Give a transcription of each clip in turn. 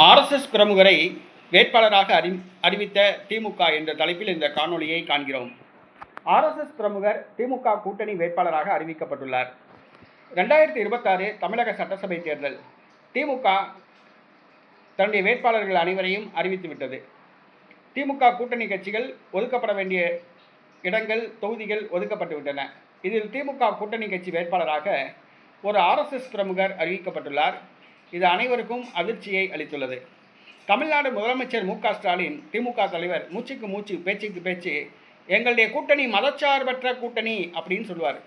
RSS பிரமுகரை வேட்பாளராக அறிவித்த திமுக என்ற தலைப்பில் இந்த காணொலியை காண்கிறோம். ஆர்எஸ்எஸ் பிரமுகர் திமுக கூட்டணி வேட்பாளராக அறிவிக்கப்பட்டுள்ளார். 2026 தமிழக சட்டசபை தேர்தல். திமுக தன்னுடைய வேட்பாளர்கள் அனைவரையும் அறிவித்துவிட்டது. திமுக கூட்டணி கட்சிகள் ஒதுக்கப்பட வேண்டிய இடங்கள், தொகுதிகள் ஒதுக்கப்பட்டுவிட்டன. இதில் திமுக கூட்டணி கட்சி வேட்பாளராக ஒரு ஆர்எஸ்எஸ் பிரமுகர் அறிவிக்கப்பட்டுள்ளார். இது அனைவருக்கும் அதிர்ச்சியை அளித்துள்ளது. தமிழ்நாடு முதலமைச்சர் மு.க. ஸ்டாலின், திமுக தலைவர், மூச்சுக்கு மூச்சு பேச்சுக்கு பேச்சு எங்களுடைய கூட்டணி மதச்சார்பற்ற கூட்டணி அப்படின்னு சொல்லுவார்.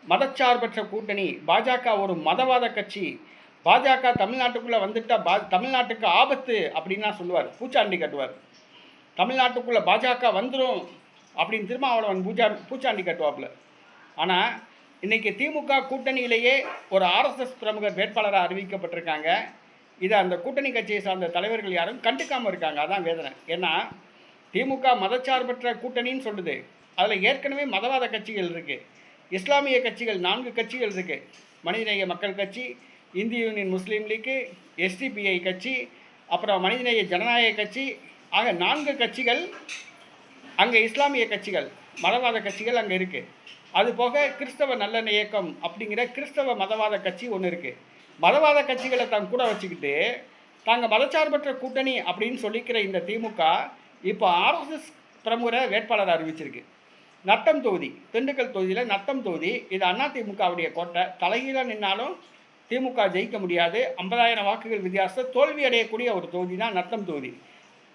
மதச்சார்பற்ற கூட்டணி, பாஜக ஒரு மதவாத கட்சி, பாஜக தமிழ்நாட்டுக்குள்ளே வந்துட்டா தமிழ்நாட்டுக்கு ஆபத்து அப்படின்னா சொல்லுவார். பூச்சாண்டி கட்டுவார். தமிழ்நாட்டுக்குள்ளே பாஜக வந்துடும் அப்படின்னு திருமாவளவன் பூச்சாண்டி கட்டுவாப்புல. ஆனால் இன்றைக்கி திமுக கூட்டணியிலேயே ஒரு ஆர்எஸ்எஸ் பிரமுகர் வேட்பாளராக அறிவிக்கப்பட்டிருக்காங்க. இதை அந்த கூட்டணி கட்சியை சார்ந்த தலைவர்கள் யாரும் கண்டுக்காமல் இருக்காங்க. அதான் வேதனை. ஏன்னா திமுக மதச்சார்பற்ற கூட்டணின்னு சொல்லுது. அதில் ஏற்கனவே மதவாத கட்சிகள் இருக்குது. இஸ்லாமிய கட்சிகள் 4 கட்சிகள் இருக்குது. மனிதநேய மக்கள் கட்சி, இந்திய யூனியன் முஸ்லீம் லீக்கு, எஸ்டிபிஐ கட்சி, அப்புறம் மனிதநேய ஜனநாயக கட்சி ஆக 4 கட்சிகள். அங்கே இஸ்லாமிய கட்சிகள், மதவாத கட்சிகள் அங்கே இருக்குது. அதுபோக கிறிஸ்தவ நல்லெண்ண இயக்கம் அப்படிங்கிற கிறிஸ்தவ மதவாத கட்சி ஒன்று இருக்குது. மதவாத கட்சிகளை தான் கூட வச்சுக்கிட்டு தாங்கள் மதச்சார்பற்ற கூட்டணி அப்படின்னு சொல்லிக்கிற இந்த திமுக இப்போ ஆர்எஸ்எஸ் பிரமுகரை வேட்பாளர் அறிவிச்சிருக்கு. நத்தம் தொகுதி, திண்டுக்கல் தொகுதியில் நத்தம் தொகுதி. இது அதிமுகவுடைய கோட்டை. தலைகீழாக நின்னாலும் திமுக ஜெயிக்க முடியாது. 50,000 வாக்குகள் வித்தியாசம் தோல்வி அடையக்கூடிய ஒரு தொகுதி தான் நத்தம் தொகுதி.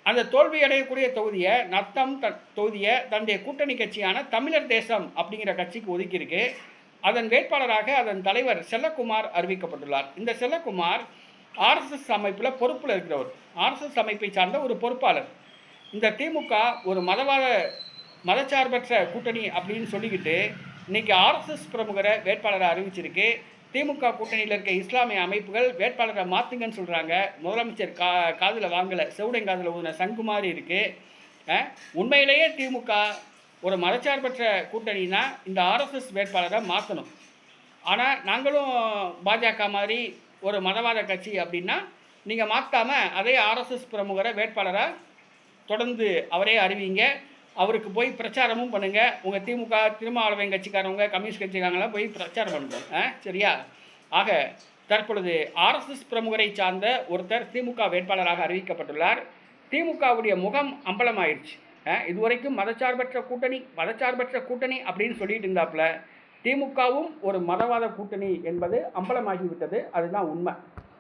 அந்த தோல்வி அடையக்கூடிய தொகுதியை நத்தம் தொகுதியை தன்னுடைய கூட்டணி கட்சியான தமிழர் தேசம் அப்படிங்கிற கட்சிக்கு ஒதுக்கியிருக்கு. அதன் வேட்பாளராக அதன் தலைவர் செல்லக்குமார் அறிவிக்கப்பட்டுள்ளார். இந்த செல்லக்குமார் ஆர்எஸ்எஸ் அமைப்பில் பொறுப்பில் இருக்கிறவர். ஆர்எஸ்எஸ் அமைப்பை சார்ந்த ஒரு பொறுப்பாளர். இந்த திமுக ஒரு மதச்சார்பற்ற கூட்டணி அப்படின்னு சொல்லிக்கிட்டு இன்றைக்கி ஆர்எஸ்எஸ் பிரமுகரை வேட்பாளரை அறிவிச்சிருக்கு. திமுக கூட்டணியில் இருக்க இஸ்லாமிய அமைப்புகள் வேட்பாளரை மாற்றுங்கன்னு சொல்கிறாங்க. முதலமைச்சர் காதில் வாங்கலை, செவுடைங்காதில் ஊதின சங்குமாரி இருக்குது. உண்மையிலேயே திமுக ஒரு மதச்சார்பற்ற கூட்டணினா இந்த ஆர்எஸ்எஸ் வேட்பாளரை மாற்றணும். ஆனால் நாங்களும் பாஜக மாதிரி ஒரு மதவாத கட்சி அப்படின்னா நீங்கள் மாற்றாமல் அதே ஆர்எஸ்எஸ் பிரமுகரை வேட்பாளராக தொடர்ந்து அவரே அறிவிங்க. அவருக்கு போய் பிரச்சாரமும் பண்ணுங்கள். உங்கள் திமுக திருமாவளவன் கட்சிக்காரவங்க, கம்யூனிஸ்ட் கட்சிக்காரங்களாம் போய் பிரச்சாரம் பண்ணுங்க. சரியா? ஆக தற்பொழுது ஆர்எஸ்எஸ் பிரமுகரை சார்ந்த ஒருத்தர் திமுக வேட்பாளராக அறிவிக்கப்பட்டுள்ளார். திமுகவுடைய முகம் அம்பலமாயிடுச்சு. இதுவரைக்கும் மதச்சார்பற்ற கூட்டணி அப்படின்னு சொல்லிட்டு இருந்தாப்புல திமுகவும் ஒரு மதவாத கூட்டணி என்பது அம்பலமாகிவிட்டது. அதுதான் உண்மை.